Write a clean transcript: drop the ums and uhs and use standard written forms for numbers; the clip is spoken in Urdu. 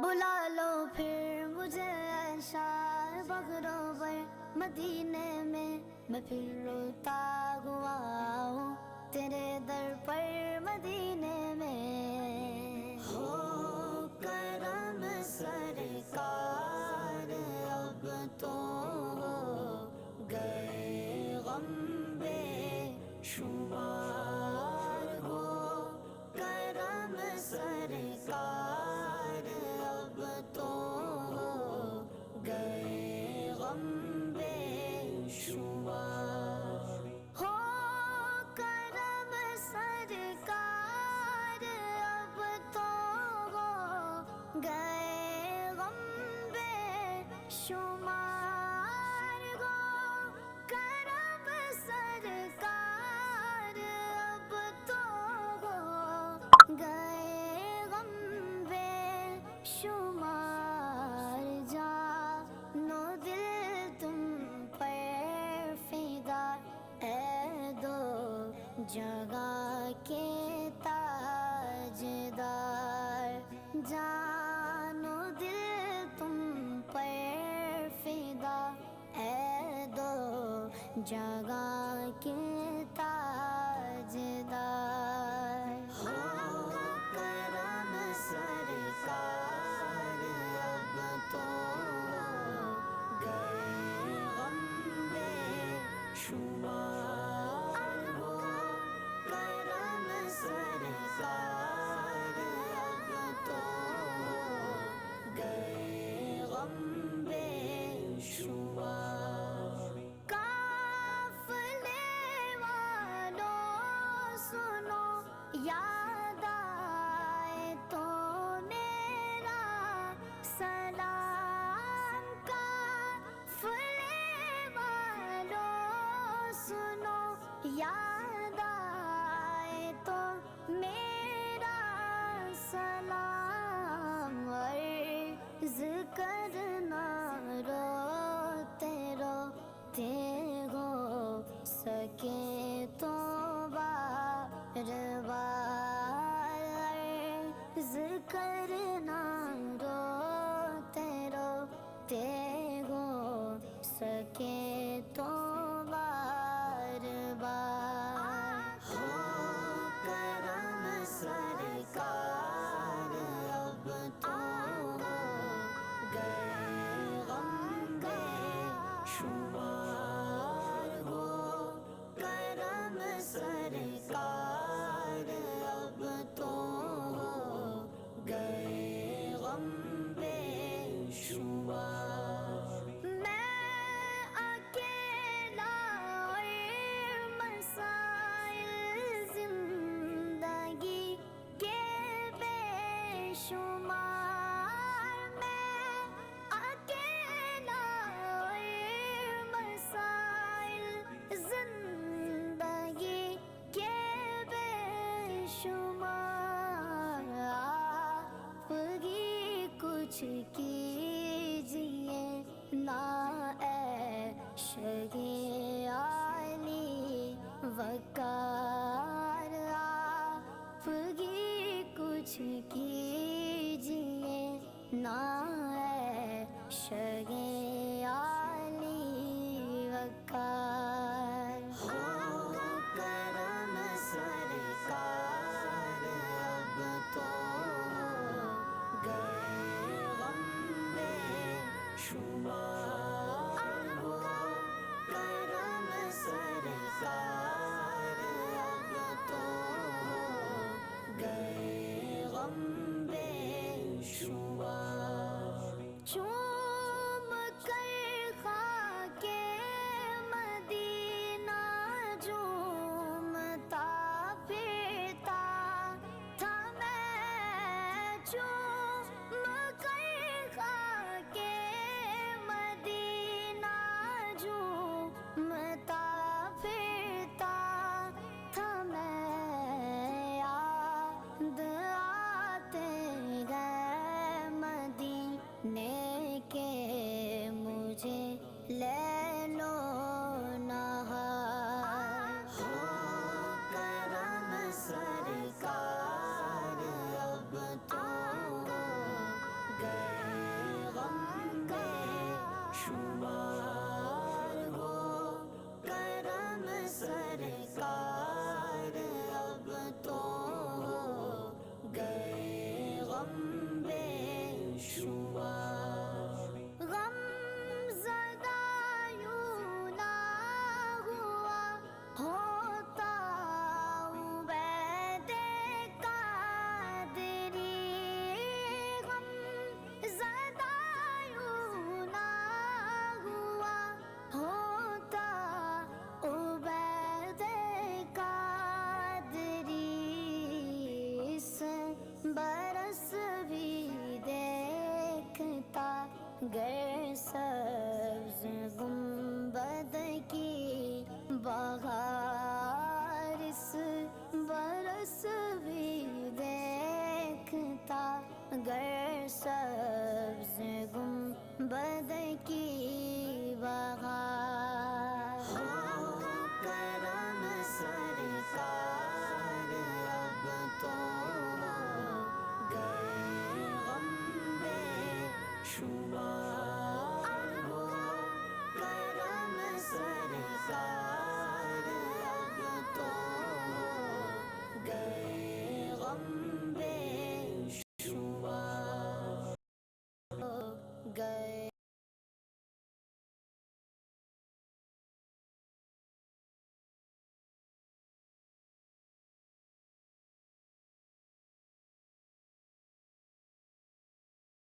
بلا لو پھر مجھے شاہ بغروبر مدینے میں پھر روتا ہوا ہوں تیرے در پر مدینے میں ہو کرم سرکار اب تو ہو گئے غم بے شمار ہو کرم سرکار اب تو ہو گئے غم بے شمار ہو کرم سرکار اب تو ہو گئے غم بے شمار ہو کرم سرکار اب تو ہو گئے غم بے شمار جانو دل تم پر فدا اے دو جگہ کے تاجدار جانو دل تم پر فدا اے دو جگہ کے تاجدار ہو کرم سرکار اب تو گئے غم بے شمار ہو کرم سرکار اب تو گئے غم بے شمار قافلے والوں سنو یاد آئے تو میرا سلام قافلے والوں سنو یاد آئے تو میرا سلام عرض کرنا روتے روتے ہو سکے تو بار بار عرض کرنا روتے روتے ہو سکے تو بار بار ہو کرم سرکار اب تو گئے غم بے شمار ہو کرم سرکار اب تو گئے غم بے شمار میں اکیلا اور مسائل زندگی کے بے شمار میں اکیلا اور مسائل زندگی کے بے شمار آپ ہی کچھ کیجیے نا اے شہی علی وقت